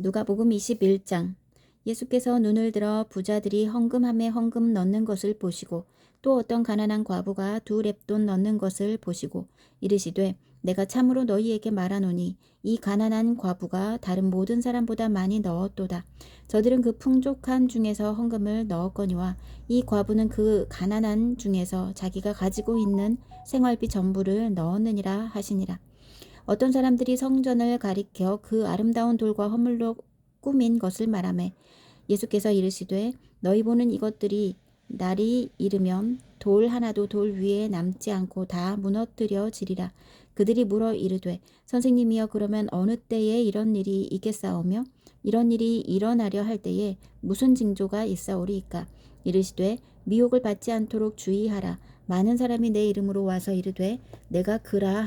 누가복음 21장. 예수께서 눈을 들어 부자들이 헌금함에 헌금 넣는 것을 보시고 또 어떤 가난한 과부가 2렙돈 넣는 것을 보시고 이르시되 내가 참으로 너희에게 말하노니 이 가난한 과부가 다른 모든 사람보다 많이 넣었도다. 저들은 그 풍족한 중에서 헌금을 넣었거니와 이 과부는 그 가난한 중에서 자기가 가지고 있는 생활비 전부를 넣었느니라 하시니라. 어떤 사람들이 성전을 가리켜 그 아름다운 돌과 허물로 꾸민 것을 말하매 예수께서 이르시되 너희 보는 이것들이 날이 이르면 돌 하나도 돌 위에 남지 않고 다 무너뜨려지리라. 그들이 물어 이르되 선생님이여 그러면 어느 때에 이런 일이 있겠사오며 이런 일이 일어나려 할 때에 무슨 징조가 있사오리이까. 이르시되 미혹을 받지 않도록 주의하라. 많은 사람이 내 이름으로 와서 이르되 내가 그라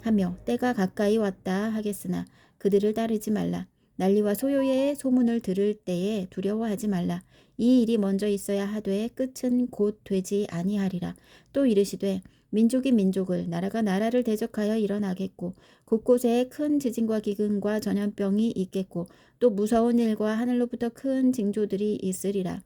하며 때가 가까이 왔다 하겠으나 그들을 따르지 말라. 난리와 소요의 소문을 들을 때에 두려워하지 말라. 이 일이 먼저 있어야 하되 끝은 곧 되지 아니하리라. 또 이르시되 민족이 민족을 나라가 나라를 대적하여 일어나겠고 곳곳에 큰 지진과 기근과 전염병이 있겠고 또 무서운 일과 하늘로부터 큰 징조들이 있으리라.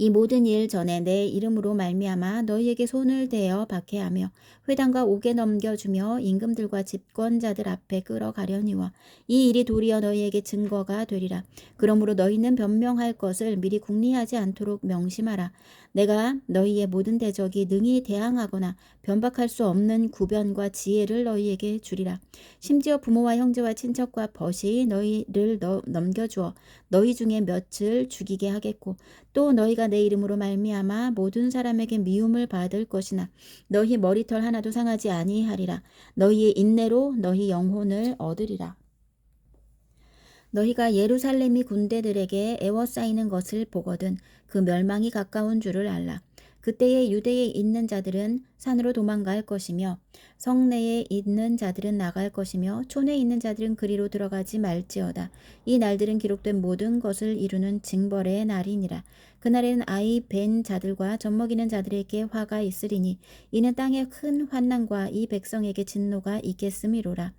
이 모든 일 전에 내 이름으로 말미암아 너희에게 손을 대어 박해하며 회당과 옥에 넘겨주며 임금들과 집권자들 앞에 끌어가려니와 이 일이 도리어 너희에게 증거가 되리라. 그러므로 너희는 변명할 것을 미리 궁리하지 않도록 명심하라. 내가 너희의 모든 대적이 능히 대항하거나 변박할 수 없는 구변과 지혜를 너희에게 주리라. 심지어 부모와 형제와 친척과 벗이 너희를 넘겨주어 너희 중에 몇을 죽이게 하겠고 또 너희가 내 이름으로 말미암아 모든 사람에게 미움을 받을 것이나 너희 머리털 하나도 상하지 아니하리라. 너희의 인내로 너희 영혼을 얻으리라. 너희가 예루살렘이 군대들에게 애워싸이는 것을 보거든 그 멸망이 가까운 줄을 알라. 그때에 유대에 있는 자들은 산으로 도망갈 것이며 성내에 있는 자들은 나갈 것이며 촌에 있는 자들은 그리로 들어가지 말지어다. 이 날들은 기록된 모든 것을 이루는 징벌의 날이니라. 그날에는 아이 벤 자들과 젖먹이는 자들에게 화가 있으리니 이는 땅에 큰 환난과 이 백성에게 진노가 있겠음이로라.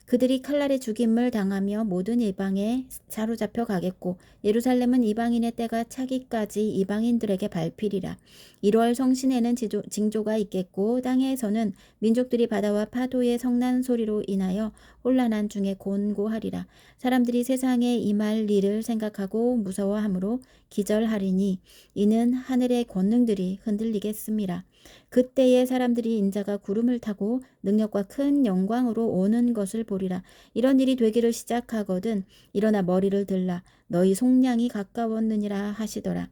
그들이 칼날에 죽임을 당하며 모든 이방에 사로잡혀 가겠고 예루살렘은 이방인의 때가 차기까지 이방인들에게 밟히리라. 1월 성신에는 징조가 있겠고 땅에서는 민족들이 바다와 파도의 성난 소리로 인하여 혼란한 중에 곤고하리라. 사람들이 세상에 임할 일을 생각하고 무서워하므로 기절하리니 이는 하늘의 권능들이 흔들리겠음이라. 그때에 사람들이 인자가 구름을 타고 능력과 큰 영광으로 오는 것을 보리라. 이런 일이 되기를 시작하거든 일어나 머리를 들라. 너희 속량이 가까웠느니라 하시더라.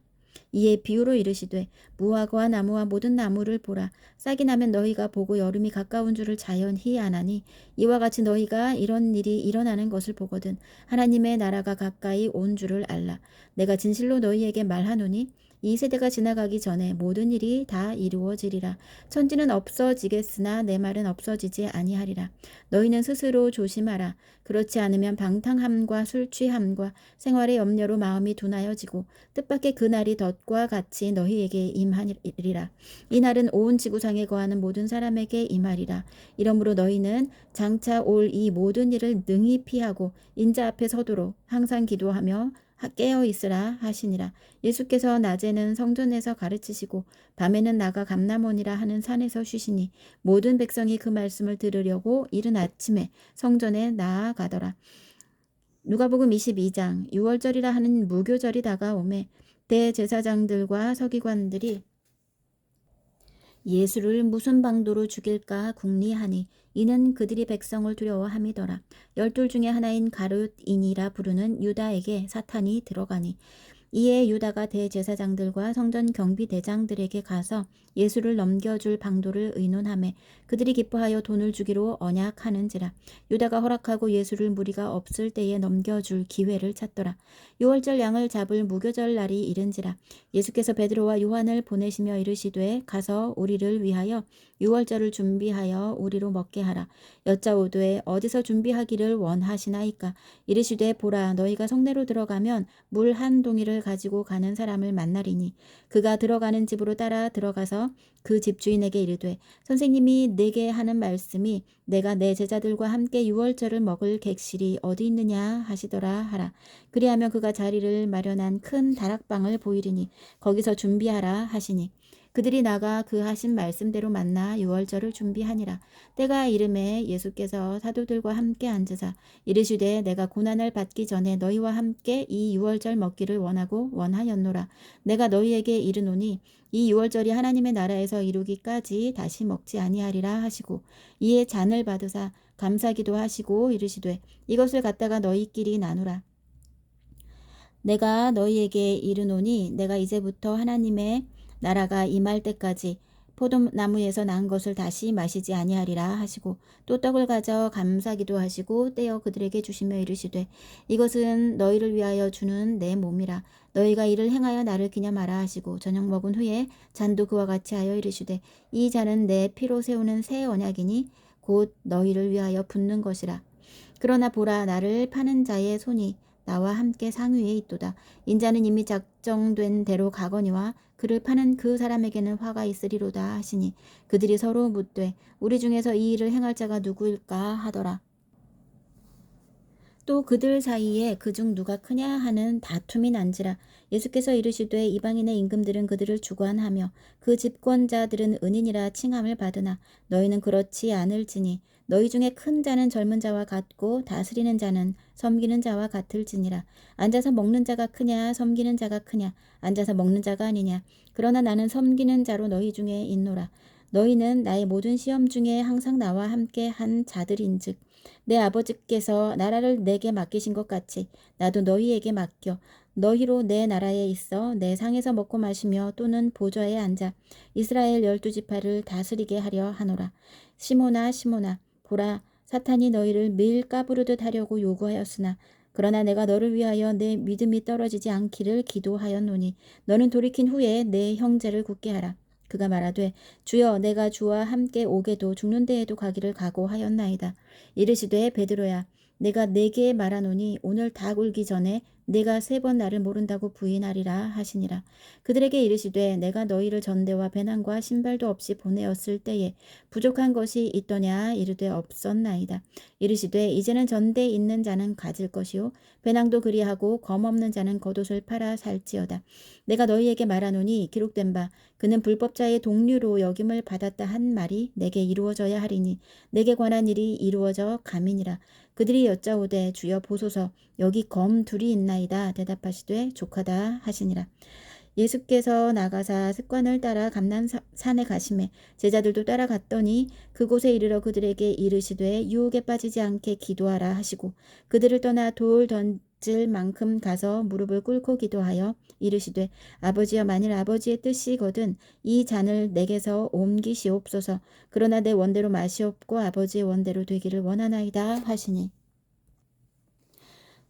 이에 비유로 이르시되 무화과 나무와 모든 나무를 보라. 싹이 나면 너희가 보고 여름이 가까운 줄을 자연히 아나니 이와 같이 너희가 이런 일이 일어나는 것을 보거든 하나님의 나라가 가까이 온 줄을 알라. 내가 진실로 너희에게 말하노니 이 세대가 지나가기 전에 모든 일이 다 이루어지리라. 천지는 없어지겠으나 내 말은 없어지지 아니하리라. 너희는 스스로 조심하라. 그렇지 않으면 방탕함과 술 취함과 생활의 염려로 마음이 둔하여지고 뜻밖의 그날이 덫과 같이 너희에게 임하리라. 이 날은 온 지구상에 거하는 모든 사람에게 임하리라. 이러므로 너희는 장차 올 이 모든 일을 능히 피하고 인자 앞에 서도록 항상 기도하며 깨어 있으라 하시니라. 예수께서 낮에는 성전에서 가르치시고 밤에는 나가 감람원이라 하는 산에서 쉬시니 모든 백성이 그 말씀을 들으려고 이른 아침에 성전에 나아가더라. 누가복음 22장. 유월절이라 하는 무교절이 다가오매 대제사장들과 서기관들이 예수를 무슨 방도로 죽일까 궁리하니 이는 그들이 백성을 두려워함이더라. 12 중에 하나인 가룟인이라 부르는 유다에게 사탄이 들어가니 이에 유다가 대제사장들과 성전 경비대장들에게 가서 예수를 넘겨줄 방도를 의논하매 그들이 기뻐하여 돈을 주기로 언약하는지라. 유다가 허락하고 예수를 무리가 없을 때에 넘겨줄 기회를 찾더라. 유월절 양을 잡을 무교절 날이 이른지라. 예수께서 베드로와 요한을 보내시며 이르시되 가서 우리를 위하여 유월절을 준비하여 우리로 먹게 하라. 여짜오되 어디서 준비하기를 원하시나이까. 이르시되 보라 너희가 성내로 들어가면 물 한 동이를 물건을 가지고 가는 사람을 만나리니 그가 들어가는 집으로 따라 들어가서 그 집 주인에게 이르되 선생님이 내게 하는 말씀이 내가 내 제자들과 함께 유월절을 먹을 객실이 어디 있느냐 하시더라 하라. 그리하면 그가 자리를 마련한 큰 다락방을 보이리니 거기서 준비하라 하시니 그들이 나가 그 하신 말씀대로 만나 유월절을 준비하니라. 때가 이름에 예수께서 사도들과 함께 앉으사 이르시되 내가 고난을 받기 전에 너희와 함께 이 유월절 먹기를 원하고 원하였노라. 내가 너희에게 이르노니 이 유월절이 하나님의 나라에서 이루기까지 다시 먹지 아니하리라 하시고 이에 잔을 받으사 감사기도 하시고 이르시되 이것을 갖다가 너희끼리 나누라. 내가 너희에게 이르노니 내가 이제부터 하나님의 나라가 임할 때까지 포도나무에서 난 것을 다시 마시지 아니하리라 하시고 또 떡을 가져 감사기도 하시고 떼어 그들에게 주시며 이르시되 이것은 너희를 위하여 주는 내 몸이라. 너희가 이를 행하여 나를 기념하라 하시고 저녁 먹은 후에 잔도 그와 같이 하여 이르시되 이 잔은 내 피로 세우는 새 언약이니 곧 너희를 위하여 붓는 것이라. 그러나 보라 나를 파는 자의 손이 나와 함께 상위에 있도다. 인자는 이미 작정된 대로 가거니와 그를 파는 그 사람에게는 화가 있으리로다 하시니 그들이 서로 묻되 우리 중에서 이 일을 행할 자가 누구일까 하더라. 또 그들 사이에 그중 누가 크냐 하는 다툼이 난지라. 예수께서 이르시되 이방인의 임금들은 그들을 주관하며 그 집권자들은 은인이라 칭함을 받으나 너희는 그렇지 않을지니 너희 중에 큰 자는 젊은 자와 같고 다스리는 자는 섬기는 자와 같을지니라. 앉아서 먹는 자가 크냐 섬기는 자가 크냐. 앉아서 먹는 자가 아니냐. 그러나 나는 섬기는 자로 너희 중에 있노라. 너희는 나의 모든 시험 중에 항상 나와 함께 한 자들인즉 내 아버지께서 나라를 내게 맡기신 것 같이 나도 너희에게 맡겨 너희로 내 나라에 있어 내 상에서 먹고 마시며 또는 보좌에 앉아 이스라엘 12지파를 다스리게 하려 하노라. 시몬아 시몬아 보라 사탄이 너희를 밀 까부르듯 하려고 요구하였으나 그러나 내가 너를 위하여 내 믿음이 떨어지지 않기를 기도하였노니 너는 돌이킨 후에 내 형제를 굳게 하라. 그가 말하되 주여 내가 주와 함께 오게도 죽는 데에도 가기를 각오하였나이다. 이르시되 베드로야 내가 네게 말하노니 오늘 닭 울기 전에 내가 3번 나를 모른다고 부인하리라 하시니라. 그들에게 이르시되 내가 너희를 전대와 배낭과 신발도 없이 보내었을 때에 부족한 것이 있더냐 이르되 없었나이다. 이르시되 이제는 전대 있는 자는 가질 것이요 배낭도 그리하고 검 없는 자는 겉옷을 팔아 살지어다. 내가 너희에게 말하노니 기록된 바 그는 불법자의 동류로 여김을 받았다 한 말이 내게 이루어져야 하리니 내게 관한 일이 이루어져 감이니라. 그들이 여짜오되 주여 보소서 여기 검 둘이 있나이다. 대답하시되 족하다 하시니라. 예수께서 나가사 습관을 따라 감난산에 가시매 제자들도 따라갔더니 그곳에 이르러 그들에게 이르시되 유혹에 빠지지 않게 기도하라 하시고 그들을 떠나 돌 던질 만큼 가서 무릎을 꿇고 기도하여 이르시되 아버지여 만일 아버지의 뜻이거든 이 잔을 내게서 옮기시옵소서. 그러나 내 원대로 마시옵고 아버지의 원대로 되기를 원하나이다 하시니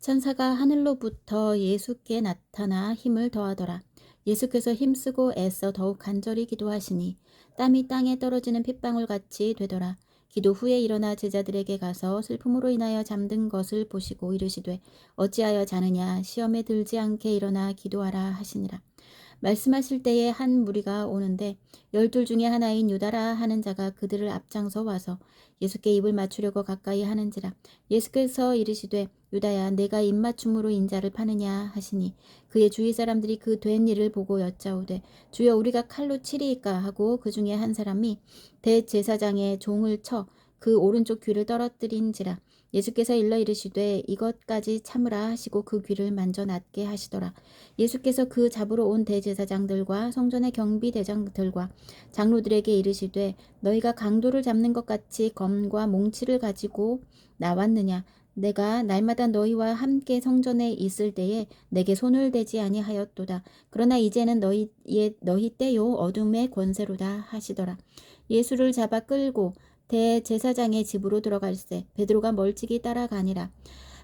천사가 하늘로부터 예수께 나타나 힘을 더하더라. 예수께서 힘쓰고 애써 더욱 간절히 기도하시니 땀이 땅에 떨어지는 핏방울같이 되더라. 기도 후에 일어나 제자들에게 가서 슬픔으로 인하여 잠든 것을 보시고 이르시되 어찌하여 자느냐 시험에 들지 않게 일어나 기도하라 하시니라. 말씀하실 때에 한 무리가 오는데 12 중에 하나인 유다라 하는 자가 그들을 앞장서 와서 예수께 입을 맞추려고 가까이 하는지라. 예수께서 이르시되 유다야 내가 입맞춤으로 인자를 파느냐 하시니 그의 주위 사람들이 그 된 일을 보고 여짜오되 주여 우리가 칼로 치리이까 하고 그 중에 한 사람이 대제사장의 종을 쳐 그 오른쪽 귀를 떨어뜨린지라. 예수께서 일러 이르시되 이것까지 참으라 하시고 그 귀를 만져 낫게 하시더라. 예수께서 그 잡으러 온 대제사장들과 성전의 경비대장들과 장로들에게 이르시되 너희가 강도를 잡는 것 같이 검과 몽치를 가지고 나왔느냐. 내가 날마다 너희와 함께 성전에 있을 때에 내게 손을 대지 아니하였도다. 그러나 이제는 너희 때요 어둠의 권세로다 하시더라. 예수를 잡아 끌고 대제사장의 집으로 들어갈새 베드로가 멀찍이 따라가니라.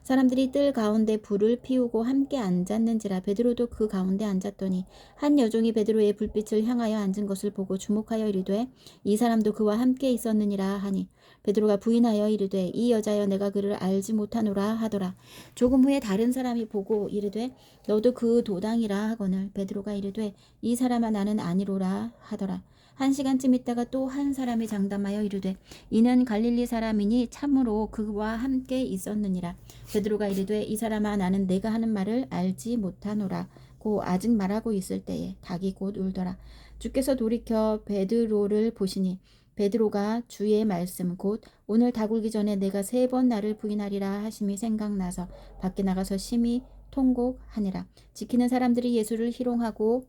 사람들이 뜰 가운데 불을 피우고 함께 앉았는지라. 베드로도 그 가운데 앉았더니 한 여종이 베드로의 불빛을 향하여 앉은 것을 보고 주목하여 이르되 이 사람도 그와 함께 있었느니라 하니 베드로가 부인하여 이르되 이 여자여 내가 그를 알지 못하노라 하더라. 조금 후에 다른 사람이 보고 이르되 너도 그 도당이라 하거늘 베드로가 이르되 이 사람아 나는 아니로라 하더라. 1시간쯤 있다가 또 한 사람이 장담하여 이르되 이는 갈릴리 사람이니 참으로 그와 함께 있었느니라. 베드로가 이르되 이 사람아 나는 내가 하는 말을 알지 못하노라. 고 아직 말하고 있을 때에 닭이 곧 울더라. 주께서 돌이켜 베드로를 보시니 베드로가 주의 말씀 곧 오늘 닭 울기 전에 내가 3번 나를 부인하리라 하심이 생각나서 밖에 나가서 심히 통곡하니라. 지키는 사람들이 예수를 희롱하고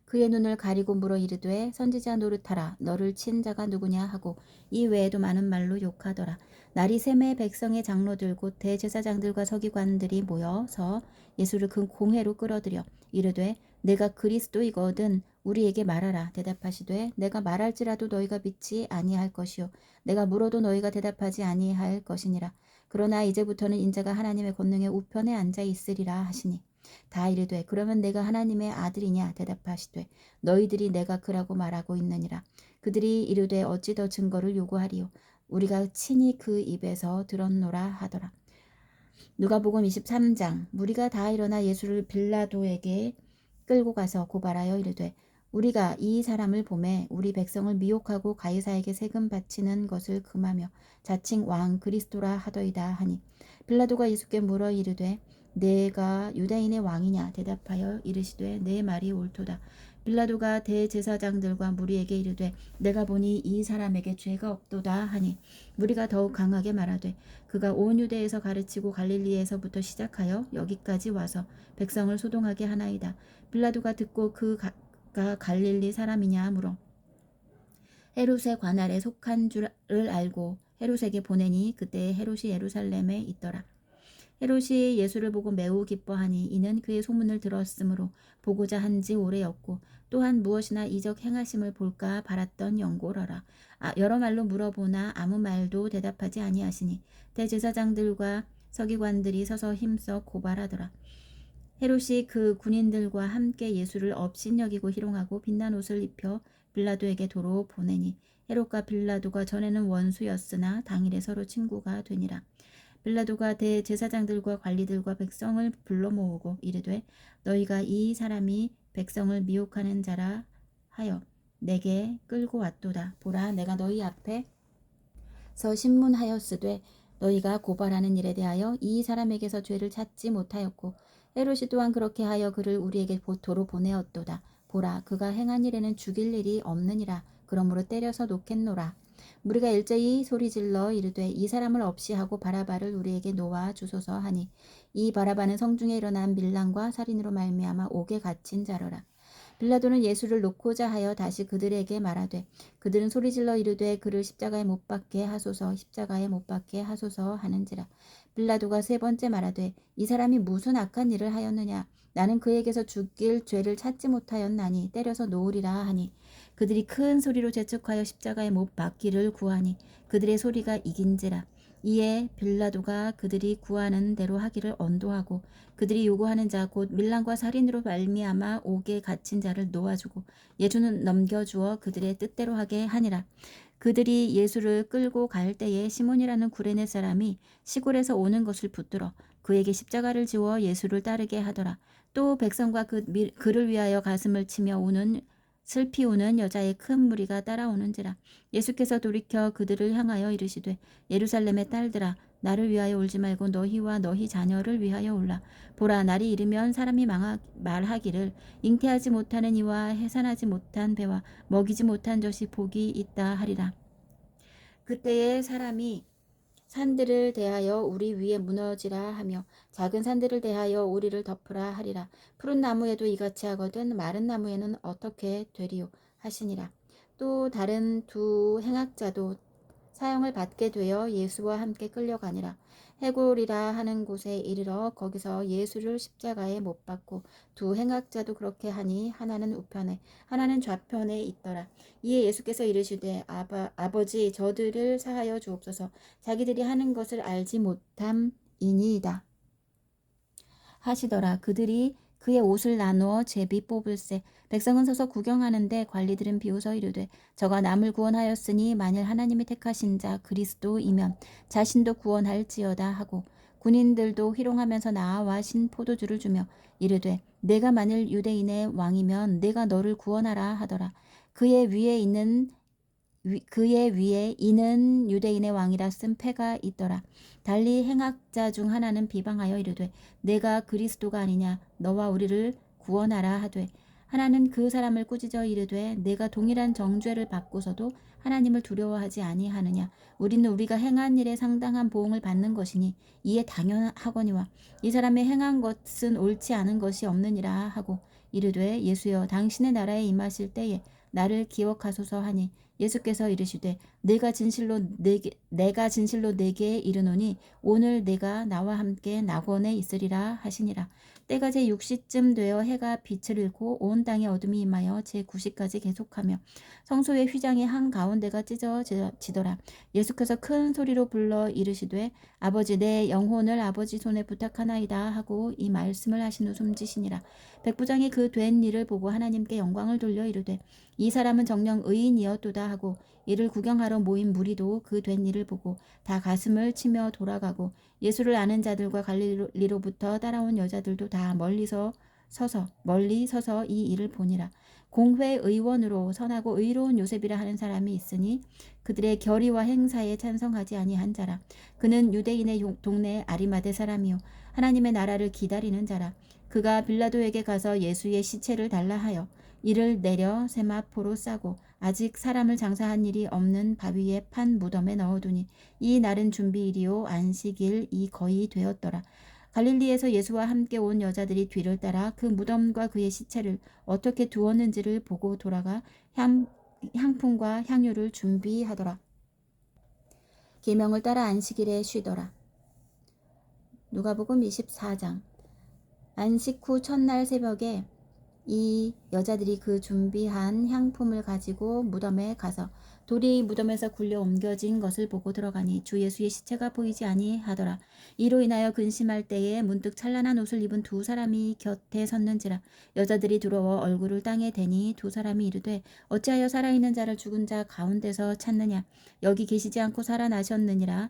그의 눈을 가리고 물어 이르되 선지자 노릇하라 너를 친 자가 누구냐 하고 이 외에도 많은 말로 욕하더라. 날이 샘에 백성의 장로들 곧 대제사장들과 서기관들이 모여서 예수를 그 공회로 끌어들여 이르되 내가 그리스도이거든 우리에게 말하라. 대답하시되 내가 말할지라도 너희가 믿지 아니할 것이요 내가 물어도 너희가 대답하지 아니할 것이니라. 그러나 이제부터는 인자가 하나님의 권능의 우편에 앉아 있으리라 하시니 다 이르되 그러면 내가 하나님의 아들이냐. 대답하시되 너희들이 내가 그라고 말하고 있느니라. 그들이 이르되 어찌 더 증거를 요구하리요 우리가 친히 그 입에서 들었노라 하더라. 누가복음 23장. 무리가 다 일어나 예수를 빌라도에게 끌고 가서 고발하여 이르되 우리가 이 사람을 보매 우리 백성을 미혹하고 가이사에게 세금 바치는 것을 금하며 자칭 왕 그리스도라 하더이다 하니 빌라도가 예수께 물어 이르되 내가 유대인의 왕이냐. 대답하여 이르시되 내 말이 옳도다. 빌라도가 대제사장들과 무리에게 이르되 내가 보니 이 사람에게 죄가 없도다 하니 무리가 더욱 강하게 말하되 그가 온 유대에서 가르치고 갈릴리에서부터 시작하여 여기까지 와서 백성을 소동하게 하나이다. 빌라도가 듣고 그가 갈릴리 사람이냐 물어 헤롯의 관할에 속한 줄을 알고 헤롯에게 보내니 그때 헤롯이 예루살렘에 있더라. 헤롯이 예수를 보고 매우 기뻐하니 이는 그의 소문을 들었으므로 보고자 한지 오래였고 또한 무엇이나 이적 행하심을 볼까 바랐던 연고러라. 여러 말로 물어보나 아무 말도 대답하지 아니하시니 대제사장들과 서기관들이 서서 힘써 고발하더라. 헤롯이 그 군인들과 함께 예수를 업신여기고 희롱하고 빛난 옷을 입혀 빌라도에게 도로 보내니 헤롯과 빌라도가 전에는 원수였으나 당일에 서로 친구가 되니라. 빌라도가 대제사장들과 관리들과 백성을 불러 모으고 이르되 너희가 이 사람이 백성을 미혹하는 자라 하여 내게 끌고 왔도다. 보라 내가 너희 앞에서 신문하였으되 너희가 고발하는 일에 대하여 이 사람에게서 죄를 찾지 못하였고 헤롯이 또한 그렇게 하여 그를 우리에게 도로 보내었도다. 보라 그가 행한 일에는 죽일 일이 없느니라. 그러므로 때려서 놓겠노라. 무리가 일제히 소리질러 이르되 이 사람을 없이 하고 바라바를 우리에게 놓아 주소서 하니 이 바라바는 성중에 일어난 밀랑과 살인으로 말미암아 옥에 갇힌 자로라. 빌라도는 예수를 놓고자 하여 다시 그들에게 말하되 그들은 소리질러 이르되 그를 십자가에 못 박게 하소서 십자가에 못 박게 하소서 하는지라. 빌라도가 3번째 말하되 이 사람이 무슨 악한 일을 하였느냐. 나는 그에게서 죽일 죄를 찾지 못하였나니 때려서 놓으리라 하니 그들이 큰 소리로 재촉하여 십자가에 못 박기를 구하니 그들의 소리가 이긴지라. 이에 빌라도가 그들이 구하는 대로 하기를 언도하고 그들이 요구하는 자 곧 밀랑과 살인으로 말미암아 옥에 갇힌 자를 놓아주고 예수는 넘겨주어 그들의 뜻대로 하게 하니라. 그들이 예수를 끌고 갈 때에 시몬이라는 구레네 사람이 시골에서 오는 것을 붙들어 그에게 십자가를 지워 예수를 따르게 하더라. 또 백성과 그를 위하여 가슴을 치며 슬피 우는 여자의 큰 무리가 따라오는지라. 예수께서 돌이켜 그들을 향하여 이르시되 예루살렘의 딸들아 나를 위하여 울지 말고 너희와 너희 자녀를 위하여 울라. 보라 날이 이르면 사람이 말하기를 잉태하지 못하는 이와 해산하지 못한 배와 먹이지 못한 젖이 복이 있다 하리라. 그때에 사람이 산들을 대하여 우리 위에 무너지라 하며 작은 산들을 대하여 우리를 덮으라 하리라. 푸른 나무에도 이같이 하거든 마른 나무에는 어떻게 되리요 하시니라. 또 다른 2 행악자도 사형을 받게 되어 예수와 함께 끌려가니라. 해골이라 하는 곳에 이르러 거기서 예수를 십자가에 못 박고 두 행악자도 그렇게 하니 하나는 우편에 하나는 좌편에 있더라. 이에 예수께서 이르시되 아버지 저들을 사하여 주옵소서. 자기들이 하는 것을 알지 못함이니이다 하시더라. 그들이 그의 옷을 나누어 제비 뽑을세. 백성은 서서 구경하는데 관리들은 비웃어 이르되 저가 남을 구원하였으니 만일 하나님이 택하신 자 그리스도이면 자신도 구원할지어다 하고 군인들도 희롱하면서 나와 신 포도주를 주며 이르되 내가 만일 유대인의 왕이면 내가 너를 구원하라 하더라. 그의 위에 이는 유대인의 왕이라 쓴 패가 있더라. 달리 행악자 중 하나는 비방하여 이르되 내가 그리스도가 아니냐 너와 우리를 구원하라 하되 하나는 그 사람을 꾸짖어 이르되 내가 동일한 정죄를 받고서도 하나님을 두려워하지 아니하느냐 우리는 우리가 행한 일에 상당한 보응을 받는 것이니 이에 당연하거니와 이 사람이 행한 것은 옳지 않은 것이 없느니라 하고 이르되 예수여 당신의 나라에 임하실 때에 나를 기억하소서 하니 예수께서 이르시되 내가 진실로 내게 이르노니 오늘 내가 나와 함께 낙원에 있으리라 하시니라. 때가 제6시쯤 되어 해가 빛을 잃고 온 땅에 어둠이 임하여 제9시까지 계속하며 성소의 휘장이 한가운데가 찢어지더라. 예수께서 큰 소리로 불러 이르시되 아버지 내 영혼을 아버지 손에 부탁하나이다 하고 이 말씀을 하신 후 숨지시니라. 백부장이 그 된 일을 보고 하나님께 영광을 돌려 이르되 이 사람은 정녕 의인이었도다 하고 이를 구경하러 모인 무리도 그 된 일을 보고 다 가슴을 치며 돌아가고 예수를 아는 자들과 갈릴리로부터 따라온 여자들도 다 멀리 서서 이 일을 보니라. 공회 의원으로 선하고 의로운 요셉이라 하는 사람이 있으니 그들의 결의와 행사에 찬성하지 아니한 자라. 그는 유대인의 동네 아리마대 사람이요 하나님의 나라를 기다리는 자라. 그가 빌라도에게 가서 예수의 시체를 달라 하여 이를 내려 세마포로 싸고 아직 사람을 장사한 일이 없는 바위에 판 무덤에 넣어두니 이 날은 준비일이요 안식일이 거의 되었더라. 갈릴리에서 예수와 함께 온 여자들이 뒤를 따라 그 무덤과 그의 시체를 어떻게 두었는지를 보고 돌아가 향품과 향유를 준비하더라. 계명을 따라 안식일에 쉬더라. 누가복음 24장. 안식 후 첫날 새벽에 이 여자들이 그 준비한 향품을 가지고 무덤에 가서 돌이 무덤에서 굴려 옮겨진 것을 보고 들어가니 주 예수의 시체가 보이지 아니하더라. 이로 인하여 근심할 때에 문득 찬란한 옷을 입은 두 사람이 곁에 섰는지라. 여자들이 두려워 얼굴을 땅에 대니 두 사람이 이르되 어찌하여 살아있는 자를 죽은 자 가운데서 찾느냐 여기 계시지 않고 살아나셨느니라.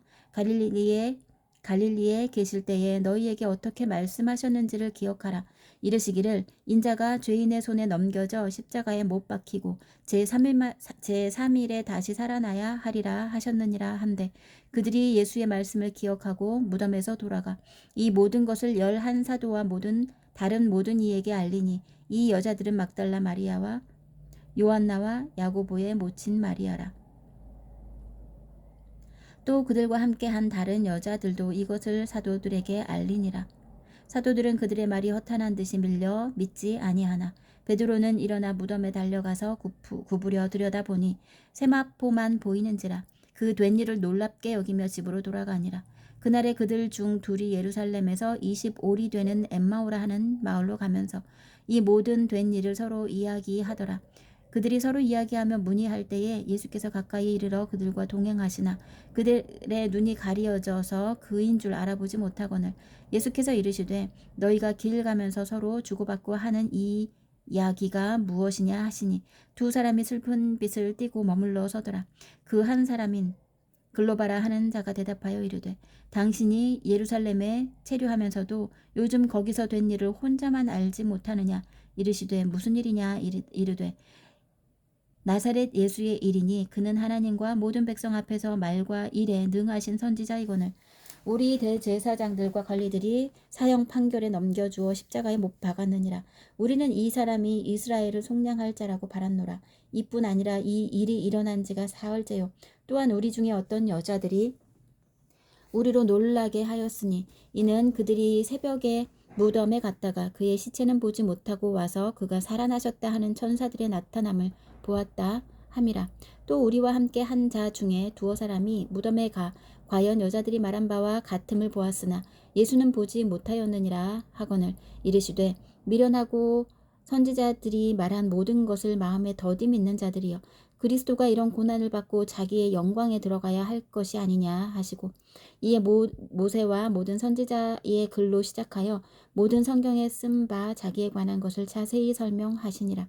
갈릴리에 계실 때에 너희에게 어떻게 말씀하셨는지를 기억하라. 이르시기를 인자가 죄인의 손에 넘겨져 십자가에 못 박히고 제3일에 다시 살아나야 하리라 하셨느니라 한데 그들이 예수의 말씀을 기억하고 무덤에서 돌아가 이 모든 것을 11사도와 다른 모든 이에게 알리니 이 여자들은 막달라 마리아와 요한나와 야고보의 모친 마리아라. 또 그들과 함께 한 다른 여자들도 이것을 사도들에게 알리니라. 사도들은 그들의 말이 허탄한 듯이 밀려 믿지 아니하나 베드로는 일어나 무덤에 달려가서 구부려 들여다보니 세마포만 보이는지라. 그 된 일을 놀랍게 여기며 집으로 돌아가니라. 그날에 그들 중 둘이 예루살렘에서 25리 되는 엠마오라 하는 마을로 가면서 이 모든 된 일을 서로 이야기하더라. 그들이 서로 이야기하며 문의할 때에 예수께서 가까이 이르러 그들과 동행하시나 그들의 눈이 가리어져서 그인 줄 알아보지 못하거늘 예수께서 이르시되 너희가 길 가면서 서로 주고받고 하는 이 이야기가 무엇이냐 하시니 두 사람이 슬픈 빛을 띠고 머물러 서더라. 그 한 사람인 글로바라 하는 자가 대답하여 이르되 당신이 예루살렘에 체류하면서도 요즘 거기서 된 일을 혼자만 알지 못하느냐 이르시되 무슨 일이냐 이르되 나사렛 예수의 일이니 그는 하나님과 모든 백성 앞에서 말과 일에 능하신 선지자이거늘 우리 대제사장들과 관리들이 사형 판결에 넘겨주어 십자가에 못 박았느니라. 우리는 이 사람이 이스라엘을 속량할 자라고 바랐노라. 이뿐 아니라 이 일이 일어난 지가 사흘째요. 또한 우리 중에 어떤 여자들이 우리로 놀라게 하였으니 이는 그들이 새벽에 무덤에 갔다가 그의 시체는 보지 못하고 와서 그가 살아나셨다 하는 천사들의 나타남을 보았다 함이라. 또 우리와 함께 한 자 중에 두어 사람이 무덤에 가 과연 여자들이 말한 바와 같음을 보았으나 예수는 보지 못하였느니라 하거늘 이르시되 미련하고 선지자들이 말한 모든 것을 마음에 더디 믿는 자들이여 그리스도가 이런 고난을 받고 자기의 영광에 들어가야 할 것이 아니냐 하시고 이에 모세와 모든 선지자의 글로 시작하여 모든 성경에 쓴 바 자기에 관한 것을 자세히 설명하시니라.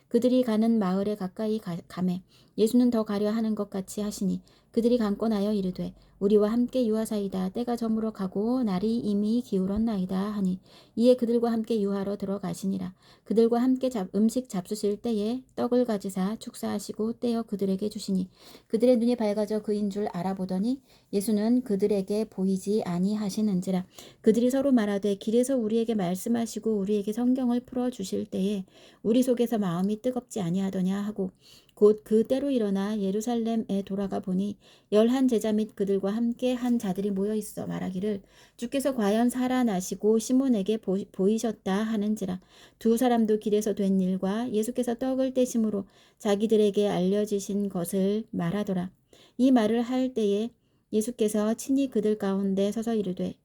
그들이 가는 마을에 가까이 가매 예수는 더 가려 하는 것 같이 하시니 그들이 강권하여 이르되 우리와 함께 유하사이다 때가 저물어 가고 날이 이미 기울었나이다 하니 이에 그들과 함께 유하러 들어가시니라. 그들과 함께 음식 잡수실 때에 떡을 가지사 축사하시고 떼어 그들에게 주시니 그들의 눈이 밝아져 그인 줄 알아보더니 예수는 그들에게 보이지 아니하시는지라. 그들이 서로 말하되 길에서 우리에게 말씀하시고 우리에게 성경을 풀어 주실 때에 우리 속에서 마음이 뜨겁지 아니하더냐 하고 곧 그 때로 일어나 예루살렘에 돌아가 보니 11 제자 및 그들과 함께 한 자들이 모여 있어 말하기를 주께서 과연 살아나시고 시몬에게 보이셨다 하는지라. 두 사람도 길에서 된 일과 예수께서 떡을 떼심으로 자기들에게 알려지신 것을 말하더라. 이 말을 할 때에 예수께서 친히 그들 가운데 서서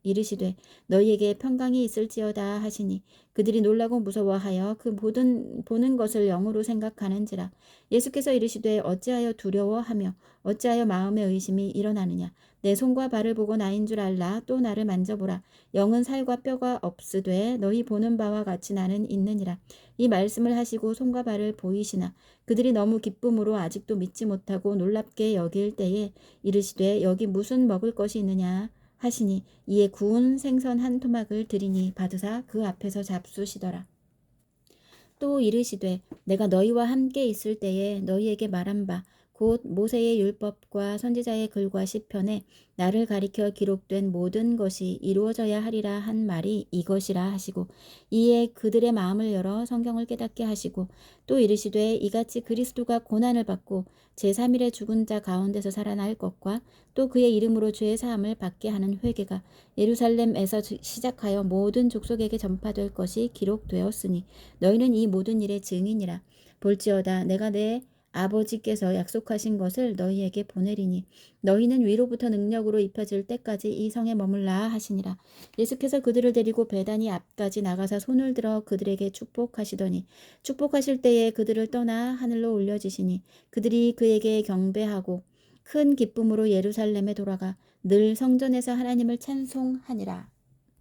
이르시되 너희에게 평강이 있을지어다 하시니 그들이 놀라고 무서워하여 그 보는 것을 영으로 생각하는지라. 예수께서 이르시되 어찌하여 두려워하며 어찌하여 마음의 의심이 일어나느냐. 내 손과 발을 보고 나인 줄 알라. 또 나를 만져보라. 영은 살과 뼈가 없으되 너희 보는 바와 같이 나는 있느니라. 이 말씀을 하시고 손과 발을 보이시나 그들이 너무 기쁨으로 아직도 믿지 못하고 놀랍게 여길 때에 이르시되 여기 무슨 먹을 것이 있느냐 하시니 이에 구운 생선 한 토막을 드리니 받으사 그 앞에서 잡수시더라. 또 이르시되 내가 너희와 함께 있을 때에 너희에게 말한 바 곧 모세의 율법과 선지자의 글과 시편에 나를 가리켜 기록된 모든 것이 이루어져야 하리라 한 말이 이것이라 하시고 이에 그들의 마음을 열어 성경을 깨닫게 하시고 또 이르시되 이같이 그리스도가 고난을 받고 제3일에 죽은 자 가운데서 살아날 것과 또 그의 이름으로 죄 사함을 받게 하는 회개가 예루살렘에서 시작하여 모든 족속에게 전파될 것이 기록되었으니 너희는 이 모든 일의 증인이라. 볼지어다 내가 내 아버지께서 약속하신 것을 너희에게 보내리니 너희는 위로부터 능력으로 입혀질 때까지 이 성에 머물라 하시니라. 예수께서 그들을 데리고 베다니 앞까지 나가사 손을 들어 그들에게 축복하시더니 축복하실 때에 그들을 떠나 하늘로 올려지시니 그들이 그에게 경배하고 큰 기쁨으로 예루살렘에 돌아가 늘 성전에서 하나님을 찬송하니라.